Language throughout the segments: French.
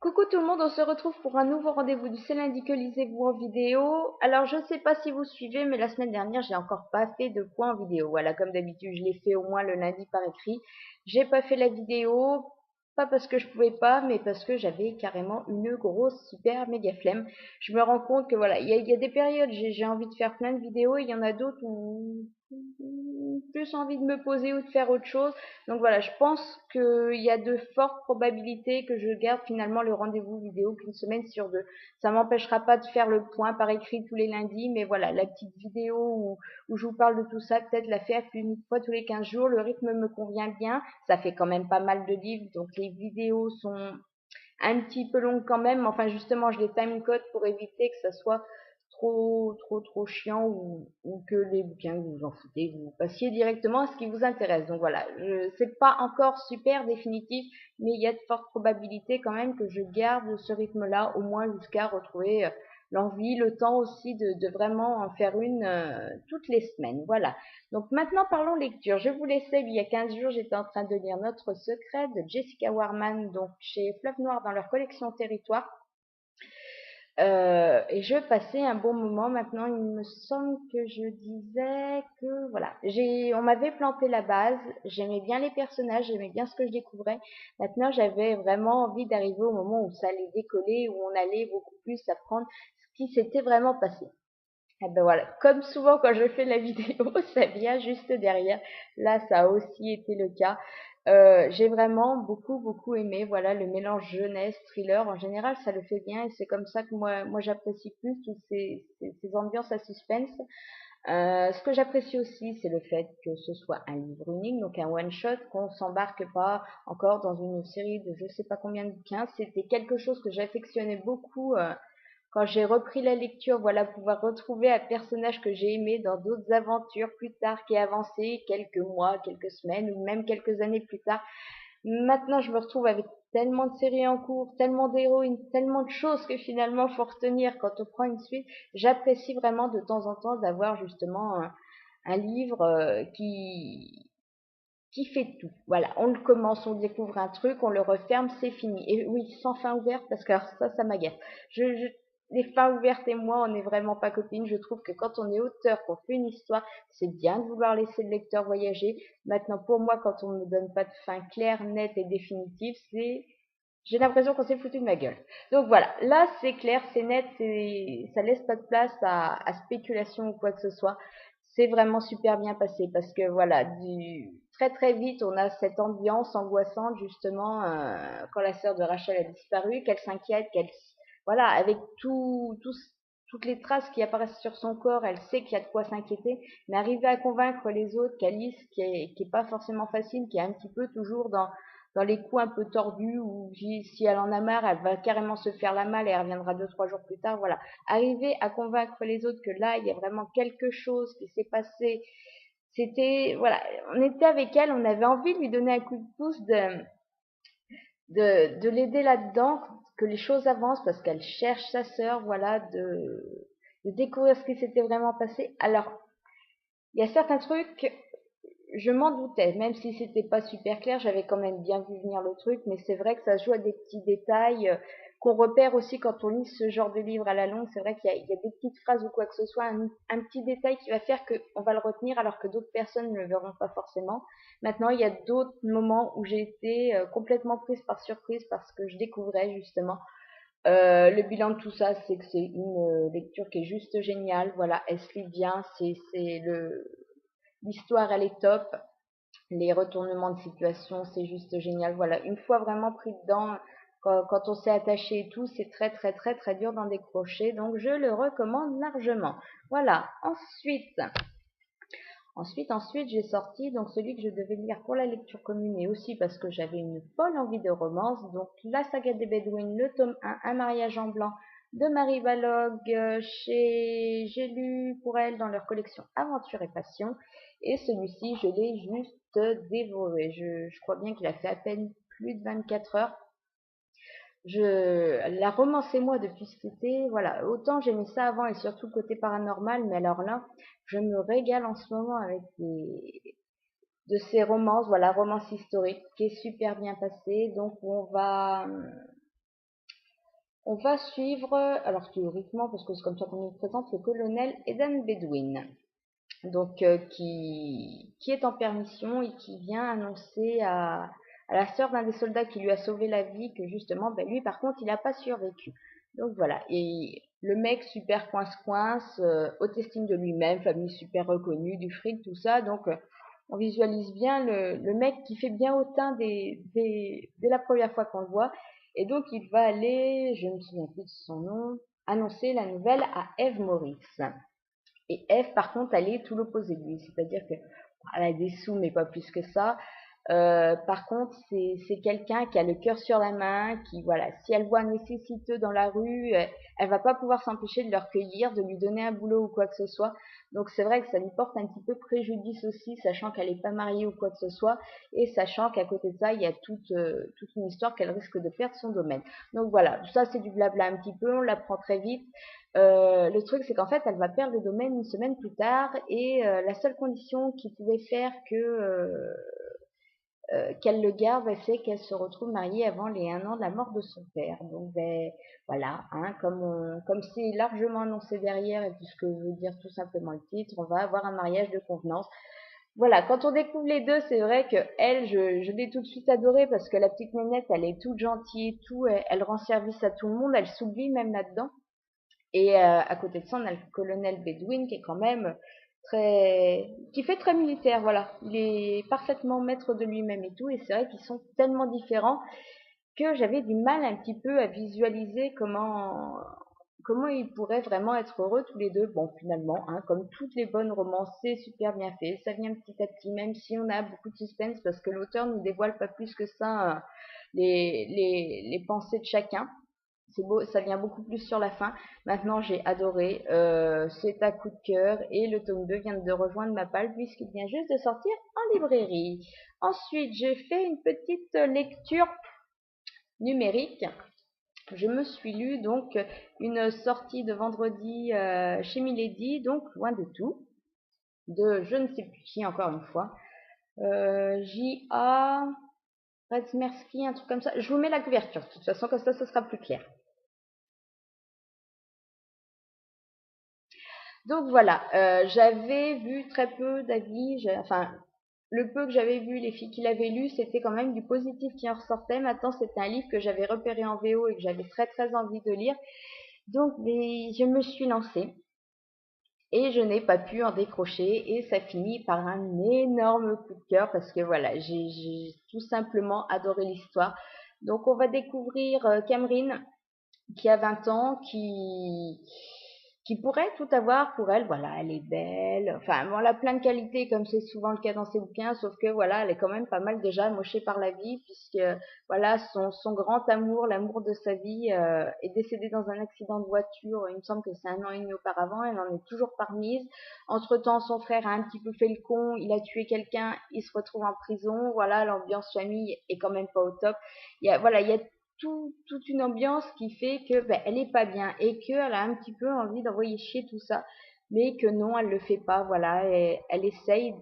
Coucou tout le monde, on se retrouve pour un nouveau rendez-vous du C'est lundi que lisez-vous en vidéo. Alors je ne sais pas si vous suivez, mais la semaine dernière j'ai encore pas fait de point en vidéo. Voilà, comme d'habitude je l'ai fait au moins le lundi par écrit. J'ai pas fait la vidéo, pas parce que je pouvais pas, mais parce que j'avais carrément une grosse super méga flemme. Je me rends compte que voilà, il y a des périodes j'ai envie de faire plein de vidéos, et il y en a d'autres où plus envie de me poser ou de faire autre chose. Donc voilà, je pense qu'il y a de fortes probabilités que je garde finalement le rendez-vous vidéo qu'une semaine sur deux. Ça m'empêchera pas de faire le point par écrit tous les lundis, mais voilà, la petite vidéo où je vous parle de tout ça, peut-être la faire une fois tous les 15 jours. Le rythme me convient bien. Ça fait quand même pas mal de livres, donc les vidéos sont un petit peu longues quand même. Enfin, justement, je les timecode pour éviter que ça soit trop chiant ou que les bouquins que vous vous en foutez, vous passiez directement à ce qui vous intéresse. Donc voilà, c'est pas encore super définitif, mais il y a de fortes probabilités quand même que je garde ce rythme-là, au moins jusqu'à retrouver l'envie, le temps aussi de vraiment en faire une toutes les semaines. Voilà. Donc maintenant parlons lecture. Je vous laissais, il y a 15 jours, j'étais en train de lire Notre secret de Jessica Warman, donc chez Fleuve Noir dans leur collection Territoire. Et je passais un bon moment. Maintenant, il me semble que je disais que voilà, on m'avait planté la base. J'aimais bien les personnages, j'aimais bien ce que je découvrais. Maintenant, j'avais vraiment envie d'arriver au moment où ça allait décoller, où on allait beaucoup plus apprendre ce qui s'était vraiment passé. Et ben voilà, comme souvent quand je fais la vidéo, ça vient juste derrière. Là, ça a aussi été le cas. J'ai vraiment beaucoup aimé, voilà, le mélange jeunesse, thriller. En général, ça le fait bien et c'est comme ça que moi j'apprécie plus toutes ces ambiances à suspense. Ce que j'apprécie aussi, c'est le fait que ce soit un livre unique, donc un one-shot, qu'on s'embarque pas encore dans une série de je sais pas combien de bouquins. C'était quelque chose que j'affectionnais beaucoup quand j'ai repris la lecture, voilà, pouvoir retrouver un personnage que j'ai aimé dans d'autres aventures plus tard, qui est avancé quelques mois, quelques semaines ou même quelques années plus tard. Maintenant, je me retrouve avec tellement de séries en cours, tellement d'héroïnes, tellement de choses que finalement faut retenir quand on prend une suite. J'apprécie vraiment de temps en temps d'avoir justement un livre qui fait tout. Voilà, on le commence, on découvre un truc, on le referme, c'est fini. Et oui, sans fin ouverte, parce que alors ça m'agace. Les fins ouvertes et moi, on n'est vraiment pas copines. Je trouve que quand on est auteur, qu'on fait une histoire, c'est bien de vouloir laisser le lecteur voyager. Maintenant, pour moi, quand on ne donne pas de fin claire, nette et définitive, j'ai l'impression qu'on s'est foutu de ma gueule. Donc voilà, là c'est clair, c'est net, ça laisse pas de place à spéculation ou quoi que ce soit. C'est vraiment super bien passé parce que voilà, très vite, on a cette ambiance angoissante justement quand la sœur de Rachel a disparu, qu'elle s'inquiète, voilà, avec toutes les traces qui apparaissent sur son corps, elle sait qu'il y a de quoi s'inquiéter, mais arriver à convaincre les autres qu'Alice, qui est pas forcément facile, qui est un petit peu toujours dans les coups un peu tordus où si elle en a marre, elle va carrément se faire la malle et elle reviendra 2, 3 jours plus tard. Voilà. Arriver à convaincre les autres que là, il y a vraiment quelque chose qui s'est passé. C'était, voilà, on était avec elle, on avait envie de lui donner un coup de pouce, de l'aider là-dedans, que les choses avancent parce qu'elle cherche sa sœur, voilà, de découvrir ce qui s'était vraiment passé. Alors, il y a certains trucs, je m'en doutais, même si c'était pas super clair, j'avais quand même bien vu venir le truc, mais c'est vrai que ça joue à des petits détails qu'on repère aussi quand on lit ce genre de livre à la longue. C'est vrai qu'il y a des petites phrases ou quoi que ce soit, un petit détail qui va faire qu'on va le retenir alors que d'autres personnes ne le verront pas forcément. Maintenant, il y a d'autres moments où j'ai été complètement prise par surprise parce que je découvrais justement. Le bilan de tout ça, c'est que c'est une lecture qui est juste géniale. Voilà, elle se lit bien, l'histoire, elle est top. Les retournements de situation, c'est juste génial. Voilà, une fois vraiment pris dedans, quand on s'est attaché et tout, c'est très dur d'en décrocher. Donc, je le recommande largement. Voilà. Ensuite, j'ai sorti donc celui que je devais lire pour la lecture commune et aussi parce que j'avais une folle envie de romance. Donc, La saga des Bédouines, le tome 1, Un mariage en blanc de Marie Balog, j'ai lu pour elle dans leur collection Aventure et Passion. Et celui-ci, je l'ai juste dévoré. Je crois bien qu'il a fait à peine plus de 24 heures. La romance et moi depuis cet été, voilà, autant j'aimais ça avant et surtout le côté paranormal, mais alors là, je me régale en ce moment avec de ces romances, voilà, romance historique qui est super bien passée. Donc on va On va suivre, alors théoriquement, parce que c'est comme ça qu'on nous présente, le colonel Eden Bedouin, donc qui est en permission et qui vient annoncer à la sœur d'un des soldats qui lui a sauvé la vie que justement, ben lui par contre, il n'a pas survécu. Donc voilà, et le mec super coince-coince, haute estime de lui-même, famille super reconnue, du fric, tout ça, donc on visualise bien le mec qui fait bien hautain dès la première fois qu'on le voit, et donc il va aller, je ne me souviens plus de son nom, annoncer la nouvelle à Eve Morris. Et Eve, par contre, elle est tout l'opposé de lui. C'est-à-dire que elle a des sous, mais pas plus que ça. Par contre, c'est quelqu'un qui a le cœur sur la main, qui, voilà, si elle voit un nécessiteux dans la rue, elle va pas pouvoir s'empêcher de le recueillir, de lui donner un boulot ou quoi que ce soit. Donc c'est vrai que ça lui porte un petit peu préjudice aussi, sachant qu'elle est pas mariée ou quoi que ce soit, et sachant qu'à côté de ça, il y a toute une histoire qu'elle risque de perdre son domaine. Donc voilà, ça c'est du blabla un petit peu, on l'apprend très vite. Le truc, c'est qu'en fait, elle va perdre le domaine une semaine plus tard, et la seule condition qui pouvait faire qu'elle le garde, c'est qu'elle se retrouve mariée avant les 1 an de la mort de son père. Donc ben, voilà, hein, comme c'est largement annoncé derrière, et puisque veut dire tout simplement le titre, on va avoir un mariage de convenance. Voilà, quand on découvre les deux, c'est vrai que elle, je l'ai tout de suite adorée parce que la petite nénette, elle est toute gentille et tout, elle rend service à tout le monde, elle s'oublie même là-dedans. Et à côté de ça, on a le colonel Bedouin qui est quand même qui fait très militaire, voilà. Il est parfaitement maître de lui-même et tout, et c'est vrai qu'ils sont tellement différents que j'avais du mal un petit peu à visualiser comment ils pourraient vraiment être heureux tous les deux. Bon, finalement, hein, comme toutes les bonnes romances, c'est super bien fait, ça vient petit à petit, même si on a beaucoup de suspense parce que l'auteur nous dévoile pas plus que ça les pensées de chacun. C'est beau, ça vient beaucoup plus sur la fin. Maintenant, j'ai adoré. C'est un coup de cœur. Et le tome 2 vient de rejoindre ma palle puisqu'il vient juste de sortir en librairie. Ensuite, j'ai fait une petite lecture numérique. Je me suis lu donc une sortie de vendredi chez Milady, donc loin de tout, de je ne sais plus qui encore une fois. J.A. Redsmersky, un truc comme ça. Je vous mets la couverture, de toute façon, comme ça sera plus clair. Donc voilà, j'avais vu très peu d'avis, enfin le peu que j'avais vu, les filles qui l'avaient lu, c'était quand même du positif qui en ressortait. Maintenant, c'était un livre que j'avais repéré en VO et que j'avais très très envie de lire. Donc je me suis lancée et je n'ai pas pu en décrocher, et ça finit par un énorme coup de cœur parce que voilà, j'ai tout simplement adoré l'histoire. Donc on va découvrir Camerine qui a 20 ans, qui pourrait tout avoir pour elle. Voilà, elle est belle. Enfin, bon, elle a plein de qualités, comme c'est souvent le cas dans ses bouquins, sauf que voilà, elle est quand même pas mal déjà amochée par la vie, puisque voilà, son grand amour, l'amour de sa vie, est décédé dans un accident de voiture. Il me semble que c'est 1 an et demi auparavant. Elle en est toujours pas remise. Entre-temps, son frère a un petit peu fait le con. Il a tué quelqu'un. Il se retrouve en prison. Voilà, l'ambiance famille est quand même pas au top. Voilà, il y a toute une ambiance qui fait que ben, elle est pas bien et qu'elle a un petit peu envie d'envoyer chier tout ça, mais que non, elle le fait pas. Voilà, et elle essaye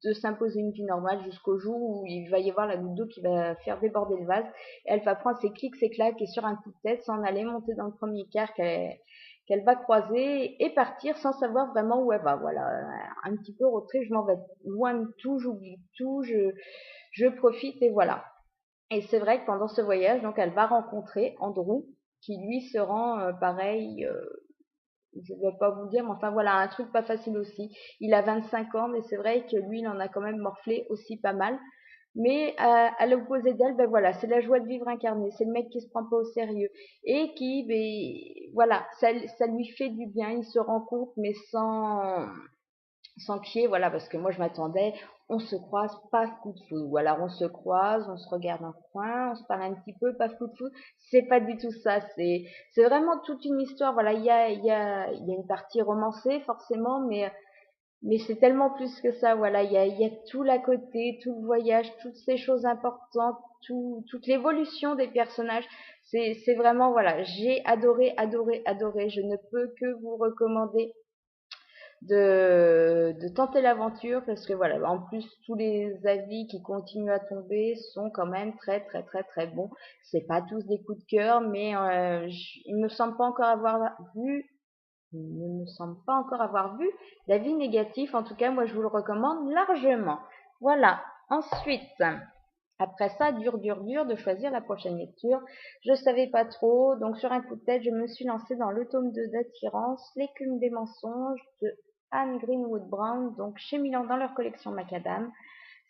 de s'imposer une vie normale jusqu'au jour où il va y avoir la goutte d'eau qui va faire déborder le vase. Et elle va prendre ses clics, ses claques et sur un coup de tête s'en aller monter dans le premier car qu'elle va croiser et partir sans savoir vraiment où elle va. Voilà, un petit peu retrait, je m'en vais loin de tout, j'oublie tout, je profite et voilà. Et c'est vrai que pendant ce voyage, donc elle va rencontrer Andrew, qui lui se rend pareil, je ne vais pas vous dire, mais enfin voilà, un truc pas facile aussi. Il a 25 ans, mais c'est vrai que lui, il en a quand même morflé aussi pas mal. Mais à l'opposé d'elle, ben voilà, c'est la joie de vivre incarnée. C'est le mec qui se prend pas au sérieux et qui, ben voilà, ça lui fait du bien. Il se rend compte, mais sans pied, voilà, parce que moi je m'attendais, on se croise, paf, coup de foudre. Ou alors on se croise, on se regarde un coin, on se parle un petit peu, paf, coup de foudre. C'est pas du tout ça, c'est vraiment toute une histoire. Voilà, il y a une partie romancée forcément, mais c'est tellement plus que ça. Voilà, il y a tout l'à côté, tout le voyage, toutes ces choses importantes, toute l'évolution des personnages. C'est vraiment, voilà, j'ai adoré, adoré, adoré. Je ne peux que vous recommander de tenter l'aventure parce que voilà, en plus tous les avis qui continuent à tomber sont quand même très très très très bons. C'est pas tous des coups de cœur, mais il me semble pas encore avoir vu, il ne me semble pas encore avoir vu d'avis négatifs. En tout cas, moi je vous le recommande largement. Voilà. Ensuite, après ça, dur de choisir la prochaine lecture. Je savais pas trop, donc sur un coup de tête, je me suis lancée dans le tome 2 d'Attirance, L'écume des mensonges de Anne Greenwood Brown, donc chez Milan dans leur collection Macadam.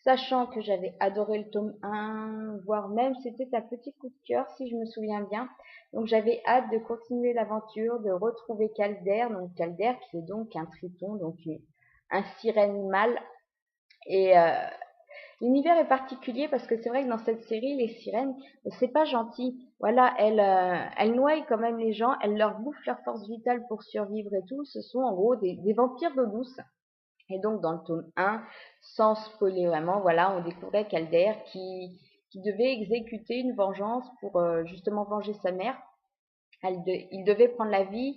Sachant que j'avais adoré le tome 1, voire même c'était un petit coup de cœur si je me souviens bien. Donc j'avais hâte de continuer l'aventure, de retrouver Calder, donc Calder qui est donc un triton, donc un sirène mâle. Et l'univers est particulier parce que c'est vrai que dans cette série, les sirènes, c'est pas gentil. Voilà, elles noient quand même les gens, elles leur bouffent leur force vitale pour survivre et tout. Ce sont en gros des vampires d'eau douce. Et donc dans le tome 1, sans spoiler vraiment, voilà, on découvrait Calder qui devait exécuter une vengeance pour justement venger sa mère. Il devait prendre la vie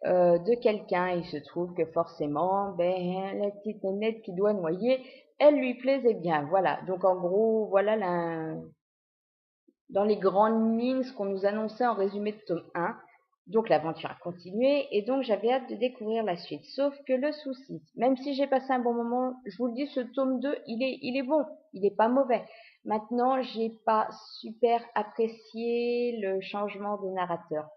de quelqu'un. Il se trouve que forcément, ben, la petite nénette qui doit noyer, elle lui plaisait bien. Voilà. Donc en gros, voilà dans les grandes lignes ce qu'on nous annonçait en résumé de tome 1. Donc l'aventure a continué et donc j'avais hâte de découvrir la suite. Sauf que le souci, même si j'ai passé un bon moment, je vous le dis, ce tome 2, il est bon, il est pas mauvais. Maintenant, j'ai pas super apprécié le changement de narrateur.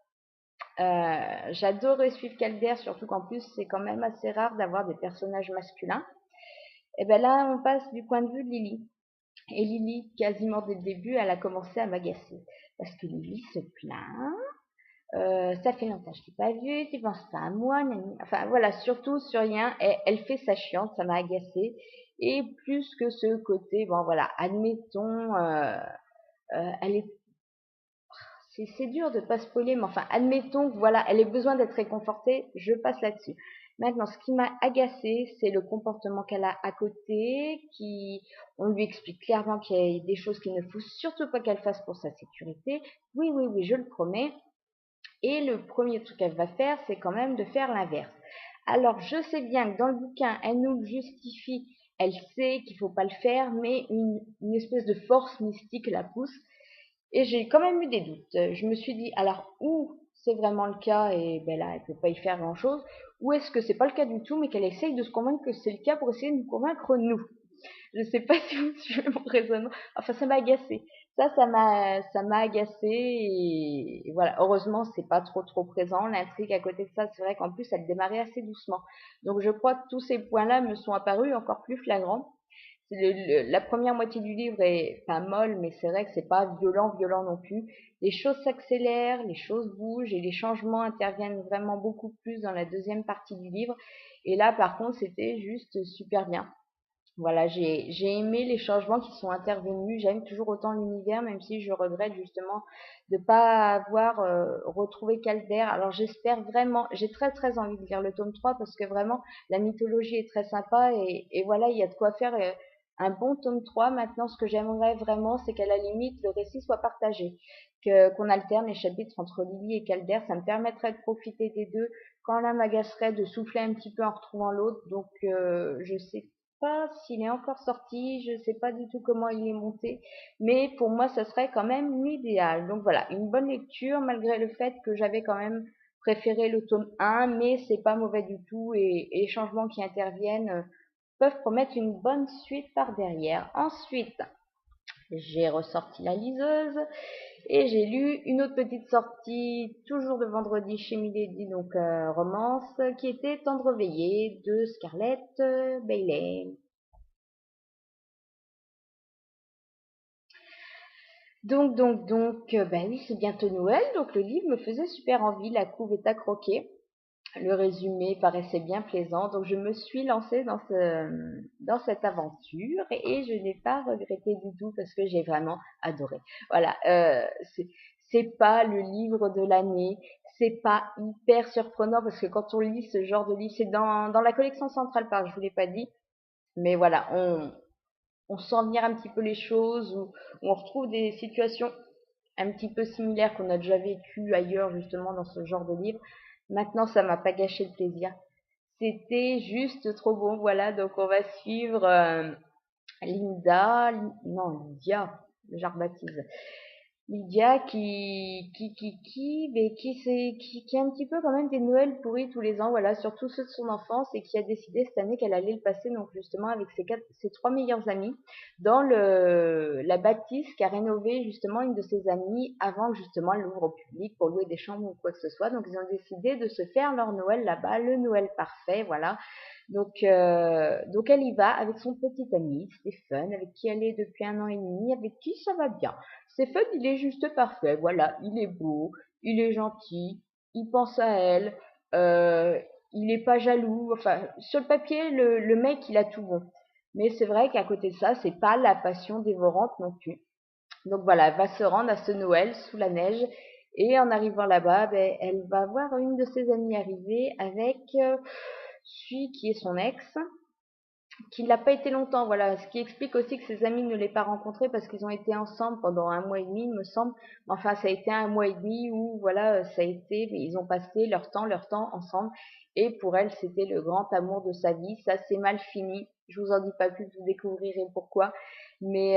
J'adorais suivre Calder, surtout qu'en plus c'est quand même assez rare d'avoir des personnages masculins. Et ben là, on passe du point de vue de Lily. Et Lily, quasiment dès le début, elle a commencé à m'agacer. Parce que Lily se plaint. Ça fait longtemps que je t'ai pas vu, tu penses pas à moi, nani. Enfin voilà, surtout sur rien, elle fait sa chiante, ça m'a agacée. Et plus que ce côté, bon voilà, admettons, elle est c'est dur de pas spoiler, mais enfin, admettons que voilà, elle ait besoin d'être réconfortée, je passe là-dessus. Maintenant, ce qui m'a agacé, c'est le comportement qu'elle a à côté, on lui explique clairement qu'il y a des choses qu'il ne faut surtout pas qu'elle fasse pour sa sécurité. Oui, oui, oui, je le promets. Et le premier truc qu'elle va faire, c'est quand même de faire l'inverse. Alors, je sais bien que dans le bouquin, elle nous le justifie, elle sait qu'il faut pas le faire, mais une espèce de force mystique la pousse. Et j'ai quand même eu des doutes. Je me suis dit, alors, où c'est vraiment le cas et ben là, elle peut pas y faire grand-chose, ou est-ce que c'est pas le cas du tout, mais qu'elle essaye de se convaincre que c'est le cas pour essayer de nous convaincre nous. Je sais pas si vous suivez mon raisonnement. Enfin, ça m'a agacé. Ça m'a agacé et voilà. Heureusement, c'est pas trop présent. L'intrigue à côté de ça, c'est vrai qu'en plus, elle démarrait assez doucement. Donc, je crois que tous ces points-là me sont apparus encore plus flagrants. La première moitié du livre est pas molle, mais c'est vrai que c'est pas violent non plus. Les choses s'accélèrent, les choses bougent et les changements interviennent vraiment beaucoup plus dans la deuxième partie du livre. Et là, par contre, c'était juste super bien. Voilà, j'ai aimé les changements qui sont intervenus. J'aime toujours autant l'univers, même si je regrette justement de pas avoir retrouvé Calder. Alors j'espère vraiment, j'ai très envie de lire le tome 3 parce que vraiment la mythologie est très sympa et voilà, il y a de quoi faire un bon tome 3. Maintenant, ce que j'aimerais vraiment, c'est qu'à la limite le récit soit partagé, qu'on alterne les chapitres entre Lily et Calder. Ça me permettrait de profiter des deux. Quand l'un m'agacerait, de souffler un petit peu en retrouvant l'autre. Donc je sais pas s'il est encore sorti, je sais pas du tout comment il est monté, mais pour moi, ça serait quand même l'idéal. Donc voilà, une bonne lecture, malgré le fait que j'avais quand même préféré le tome 1, mais c'est pas mauvais du tout, et les changements qui interviennent peuvent promettre une bonne suite par derrière. Ensuite, j'ai ressorti la liseuse, et j'ai lu une autre petite sortie, toujours de vendredi chez Milady, donc romance, qui était Tendre veillée de Scarlett Bailey. Bah oui, c'est bientôt Noël, donc le livre me faisait super envie, la couve est à croquer. Le résumé paraissait bien plaisant, donc je me suis lancée dans cette aventure et je n'ai pas regretté du tout parce que j'ai vraiment adoré. Voilà, c'est pas le livre de l'année, c'est pas hyper surprenant parce que quand on lit ce genre de livre, c'est dans la collection Central Park, je vous l'ai pas dit, mais voilà, on sent venir un petit peu les choses, où on retrouve des situations un petit peu similaires qu'on a déjà vécues ailleurs justement dans ce genre de livre. Maintenant, ça m'a pas gâché le plaisir. C'était juste trop bon. Voilà, donc on va suivre Lydia, je la rebaptise. Lydia qui a un petit peu quand même des Noëls pourris tous les ans, voilà, surtout ceux de son enfance, et qui a décidé cette année qu'elle allait le passer donc justement avec ses trois meilleurs amis dans la bâtisse qu'a rénové justement une de ses amies avant que justement elle l'ouvre au public pour louer des chambres ou quoi que ce soit. Donc ils ont décidé de se faire leur Noël là-bas, le Noël parfait, voilà. Donc elle y va avec son petit ami Stéphane, avec qui elle est depuis 1 an et demi, avec qui ça va bien. Stéphane, il est juste parfait, voilà, il est beau, il est gentil, il pense à elle, euh, il est pas jaloux, enfin, sur le papier, le mec, il a tout bon. Mais c'est vrai qu'à côté de ça, c'est pas la passion dévorante non plus. Donc voilà, elle va se rendre à ce Noël sous la neige, et en arrivant là-bas, ben, elle va voir une de ses amies arriver avec celui qui est son ex, qui l'a pas été longtemps, voilà. Ce qui explique aussi que ses amis ne l'aient pas rencontré parce qu'ils ont été ensemble pendant 1 mois et demi, il me semble. Enfin, ça a été 1 mois et demi où, voilà, ça a été, ils ont passé leur temps ensemble. Et pour elle, c'était le grand amour de sa vie. Ça s'est mal fini. Je vous en dis pas plus, vous découvrirez pourquoi. Mais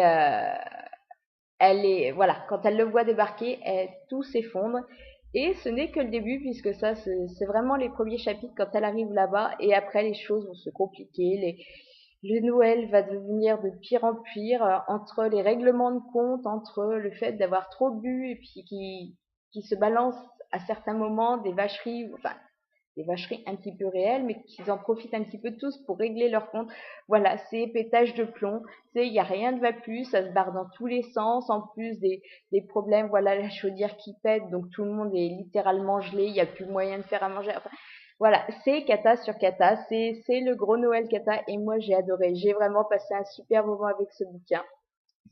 elle est, voilà, quand elle le voit débarquer, tout s'effondre. Et ce n'est que le début, puisque ça, c'est vraiment les premiers chapitres quand elle arrive là-bas. Et après, les choses vont se compliquer. Le Noël va devenir de pire en pire, entre les règlements de compte, entre le fait d'avoir trop bu et puis qui se balance à certains moments des vacheries, enfin des vacheries un petit peu réelles, mais qu'ils en profitent un petit peu tous pour régler leur compte. Voilà, c'est pétage de plomb, c'est il y a rien de va plus, ça se barre dans tous les sens, en plus des problèmes, voilà, la chaudière qui pète, donc tout le monde est littéralement gelé, il n'y a plus moyen de faire à manger. Enfin, voilà, c'est cata sur cata, c'est le gros Noël cata, et moi j'ai adoré, j'ai vraiment passé un super moment avec ce bouquin.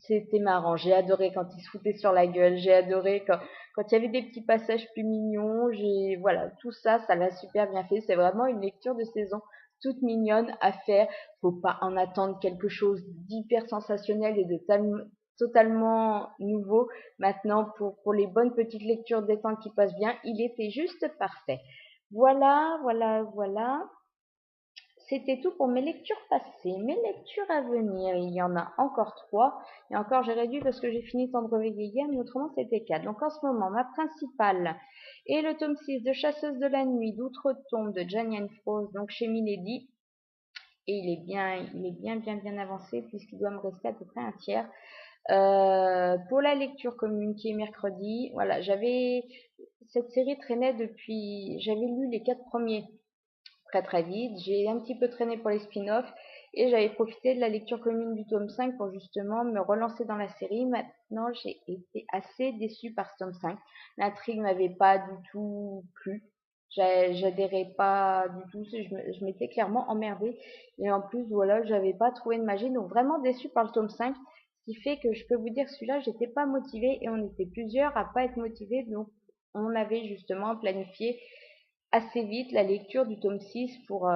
C'était marrant, j'ai adoré quand il se foutait sur la gueule, j'ai adoré quand il y avait des petits passages plus mignons, voilà, tout ça, ça l'a super bien fait. C'est vraiment une lecture de saison toute mignonne à faire. Faut pas en attendre quelque chose d'hyper sensationnel et totalement nouveau. Maintenant, pour les bonnes petites lectures détente qui passent bien, il était juste parfait. Voilà, voilà, voilà. C'était tout pour mes lectures passées. Mes lectures à venir, il y en a encore 3. Et encore, j'ai réduit parce que j'ai fini le temps de réveiller hier, mais autrement, c'était 4. Donc en ce moment, ma principale est le tome 6 de Chasseuse de la nuit d'Outre-tombe de Janine Frost, donc chez Milady. Et il est bien avancé puisqu'il doit me rester à peu près un tiers. Pour la lecture commune qui est mercredi, voilà, cette série traînait j'avais lu les 4 premiers très vite. J'ai un petit peu traîné pour les spin-offs et j'avais profité de la lecture commune du tome 5 pour justement me relancer dans la série. Maintenant, j'ai été assez déçue par ce tome 5. L'intrigue m'avait pas du tout plu. J'adhérais pas du tout. Je m'étais clairement emmerdée. Et en plus, voilà, j'avais pas trouvé de magie. Donc vraiment déçue par le tome 5. Ce qui fait que je peux vous dire celui-là, j'étais pas motivée et on était plusieurs à pas être motivés. Donc on avait justement planifié assez vite la lecture du tome 6 pour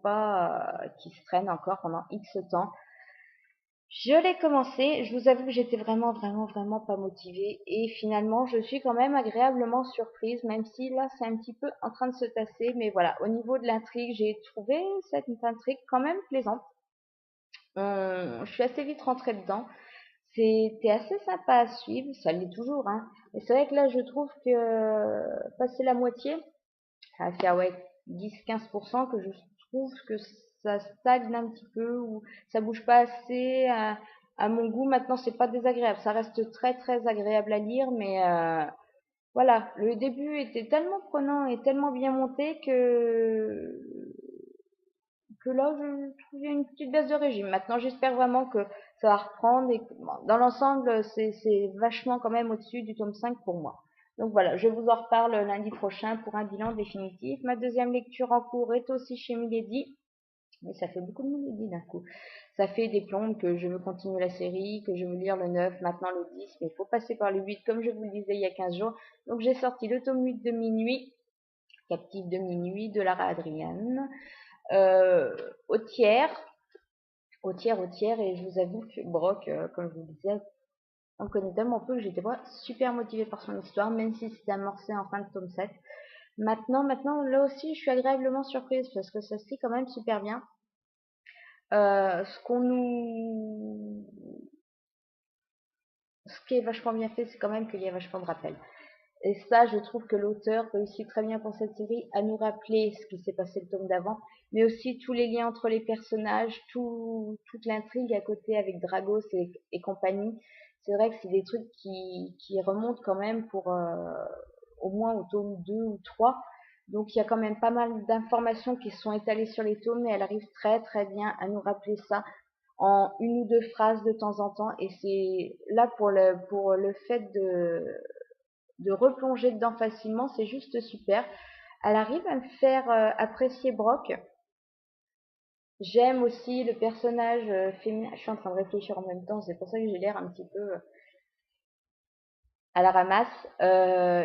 pas qu'il se traîne encore pendant X temps. Je l'ai commencé, je vous avoue que j'étais vraiment pas motivée et finalement je suis quand même agréablement surprise, même si là c'est un petit peu en train de se tasser, mais voilà, au niveau de l'intrigue, j'ai trouvé cette intrigue quand même plaisante. Je suis assez vite rentrée dedans. C'était assez sympa à suivre, ça l'est toujours, hein. Mais c'est vrai que là je trouve que passer la moitié, ça va faire ouais, 10-15% que je trouve que ça stagne un petit peu ou ça bouge pas assez à mon goût. Maintenant, c'est pas désagréable, ça reste très agréable à lire, mais voilà, le début était tellement prenant et tellement bien monté que là, je trouvais une petite baisse de régime. Maintenant, j'espère vraiment que ça va reprendre et que, bon, dans l'ensemble, c'est vachement quand même au-dessus du tome 5 pour moi. Donc voilà, je vous en reparle lundi prochain pour un bilan définitif. Ma deuxième lecture en cours est aussi chez Milady. Mais ça fait beaucoup de Milady d'un coup. Ça fait des plombes que je veux continuer la série, que je veux lire le 9, maintenant le 10, mais il faut passer par le 8 comme je vous le disais il y a 15 jours. Donc j'ai sorti le tome 8 de Minuit, Captive de Minuit de Lara Adriane, euh, au tiers, au tiers, et je vous avoue que Brock, comme je vous le disais, on connaît tellement peu que j'étais pas super motivée par son histoire, même si c'était amorcé en fin de tome 7. Maintenant, là aussi, je suis agréablement surprise parce que ça se lit quand même super bien. Ce qu'on nous... Ce qui est vachement bien fait, c'est quand même qu'il y a vachement de rappels. Et ça, je trouve que l'auteur réussit très bien pour cette série à nous rappeler ce qui s'est passé le tome d'avant, mais aussi tous les liens entre les personnages, toute l'intrigue à côté avec Dragos et compagnie. C'est vrai que c'est des trucs qui remontent quand même pour au moins au tome 2 ou 3. Donc il y a quand même pas mal d'informations qui sont étalées sur les tomes, mais elle arrive très très bien à nous rappeler ça en une ou deux phrases de temps en temps. Et c'est là pour le fait de replonger dedans facilement, c'est juste super. Elle arrive à me faire apprécier Brock. J'aime aussi le personnage féminin. Je suis en train de réfléchir en même temps, c'est pour ça que j'ai l'air un petit peu à la ramasse.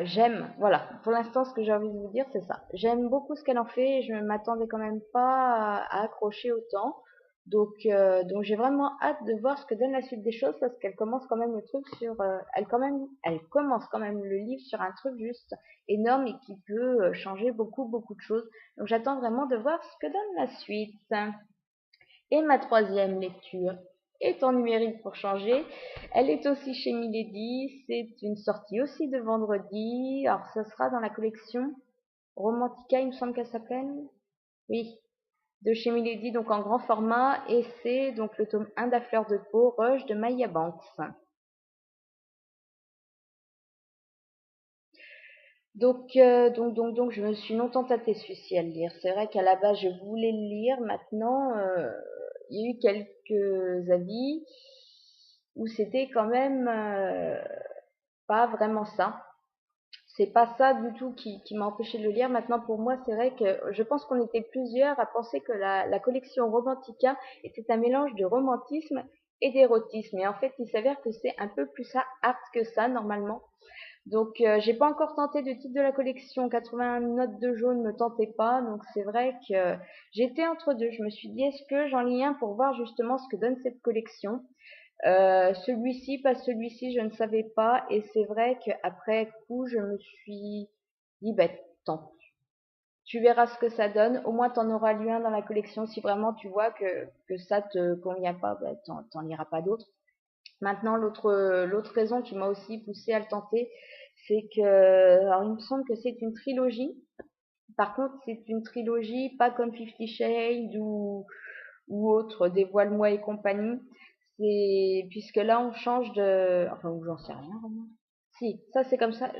J'aime, voilà, pour l'instant, ce que j'ai envie de vous dire, c'est ça. J'aime beaucoup ce qu'elle en fait et je ne m'attendais quand même pas à accrocher autant. Donc j'ai vraiment hâte de voir ce que donne la suite des choses parce qu'elle commence quand même le truc sur, elle commence quand même le livre sur un truc juste énorme et qui peut changer beaucoup de choses. Donc j'attends vraiment de voir ce que donne la suite. Et ma troisième lecture est en numérique pour changer. Elle est aussi chez Milady. C'est une sortie aussi de vendredi. Alors, ça sera dans la collection Romantica, il me semble qu'elle s'appelle. Oui, de chez Milady, donc en grand format. Et c'est donc le tome 1 d'À fleur de peau, Rush de Maya Banks. Donc, je me suis longtemps tâtée celui-ci à le lire. C'est vrai qu'à la base, je voulais le lire. Maintenant, il y a eu quelques avis où c'était quand même pas vraiment ça. C'est pas ça du tout qui m'a empêché de le lire. Maintenant, pour moi, c'est vrai que je pense qu'on était plusieurs à penser que la collection Romantica était un mélange de romantisme et d'érotisme. Et en fait, il s'avère que c'est un peu plus hard que ça, normalement. Donc, j'ai pas encore tenté de titre de la collection. 80 notes de jaune me tentait pas. Donc, c'est vrai que j'étais entre deux. Je me suis dit, est-ce que j'en lis un pour voir justement ce que donne cette collection? Celui-ci, pas celui-ci, je ne savais pas. Et c'est vrai qu'après coup, je me suis dit, bah, tant. Tu verras ce que ça donne. Au moins, t'en auras lu un dans la collection. Si vraiment tu vois que ça te convient pas, bah, t'en liras pas d'autres. Maintenant, l'autre raison qui m'a aussi poussé à le tenter, c'est que, alors il me semble que c'est une trilogie. Par contre, c'est une trilogie pas comme Fifty Shades ou autre, Dévoile-moi et compagnie. C'est puisque là on change de, enfin ou j'en sais rien vraiment. Si, ça c'est comme ça.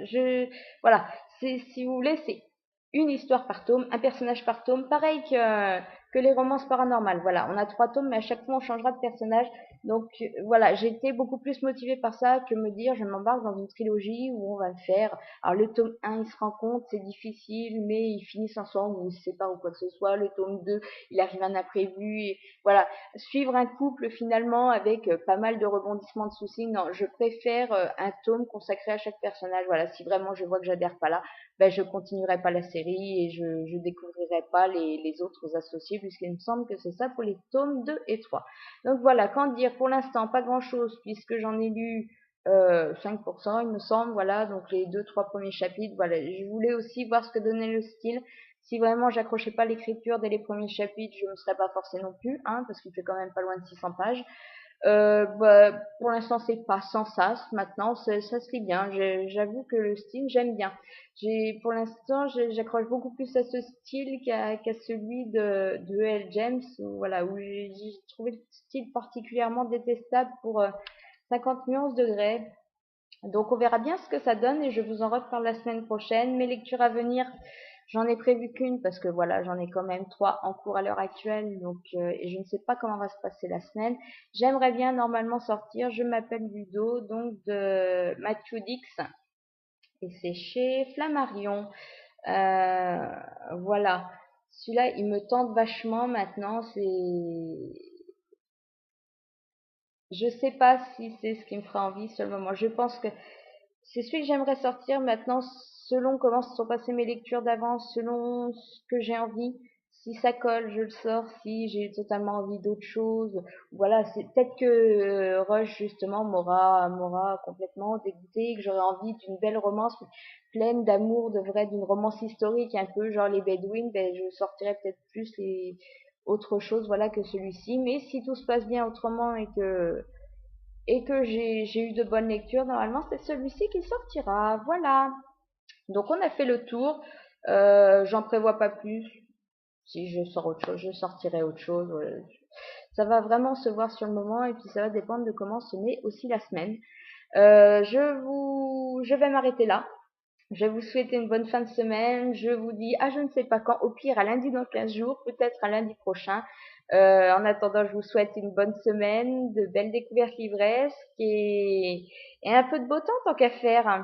Voilà, c'est si vous voulez, c'est une histoire par tome, un personnage par tome, pareil que les romances paranormales. Voilà, on a 3 tomes, mais à chaque fois on changera de personnage. Donc voilà, j'ai été beaucoup plus motivée par ça que me dire je m'embarque dans une trilogie où on va le faire. Alors le tome 1 il se rencontre, c'est difficile, mais ils finissent ensemble ou ils se séparent ou quoi que ce soit. Le tome 2 il arrive un imprévu et voilà, suivre un couple finalement avec pas mal de rebondissements de soucis. Non, je préfère un tome consacré à chaque personnage. Voilà, si vraiment je vois que j'adhère pas là, ben je continuerai pas la série et je découvrirai pas les autres associés puisqu'il me semble que c'est ça pour les tomes 2 et 3. Donc voilà, qu'en dire pour l'instant, pas grand chose puisque j'en ai lu 5% il me semble, voilà, donc les 2-3 premiers chapitres, voilà, je voulais aussi voir ce que donnait le style. Si vraiment j'accrochais pas l'écriture dès les premiers chapitres, je ne me serais pas forcée non plus, hein, parce qu'il fait quand même pas loin de 600 pages. Bah, pour l'instant, c'est pas sans sas. Maintenant, ça se lit bien. J'avoue que le style, j'aime bien. Pour l'instant, j'accroche beaucoup plus à ce style qu'à celui de L. James, voilà, où j'ai trouvé le style particulièrement détestable pour 50 nuances degrés. Donc on verra bien ce que ça donne et je vous en reparle la semaine prochaine. Mes lectures à venir, j'en ai prévu qu'une parce que voilà, j'en ai quand même 3 en cours à l'heure actuelle. Donc et je ne sais pas comment va se passer la semaine. J'aimerais bien normalement sortir Je m'appelle Ludo, donc de Matthew Dix et c'est chez Flammarion. Voilà. Celui-là, il me tente vachement maintenant. Je sais pas si c'est ce qui me fera envie seulement moi. Je pense que c'est celui que j'aimerais sortir maintenant selon comment se sont passées mes lectures d'avance, selon ce que j'ai envie. Si ça colle, je le sors. Si j'ai totalement envie d'autre chose, voilà, c'est peut-être que Rush justement m'aura complètement dégoûté, que j'aurais envie d'une belle romance pleine d'amour, d'une romance historique, un peu genre les Bedouins, ben je sortirais peut-être plus les autre chose, voilà, que celui-ci. Mais si tout se passe bien autrement et que j'ai eu de bonnes lectures, normalement c'est celui-ci qui sortira. Voilà. Donc on a fait le tour. J'en prévois pas plus. Si je sors autre chose, je sortirai autre chose. Ça va vraiment se voir sur le moment et puis ça va dépendre de comment se met aussi la semaine. Je vais m'arrêter là. Je vais vous souhaiter une bonne fin de semaine. Je vous dis à je ne sais pas quand, au pire à lundi dans 15 jours, peut-être à lundi prochain. En attendant, je vous souhaite une bonne semaine, de belles découvertes livresques et un peu de beau temps tant qu'à faire.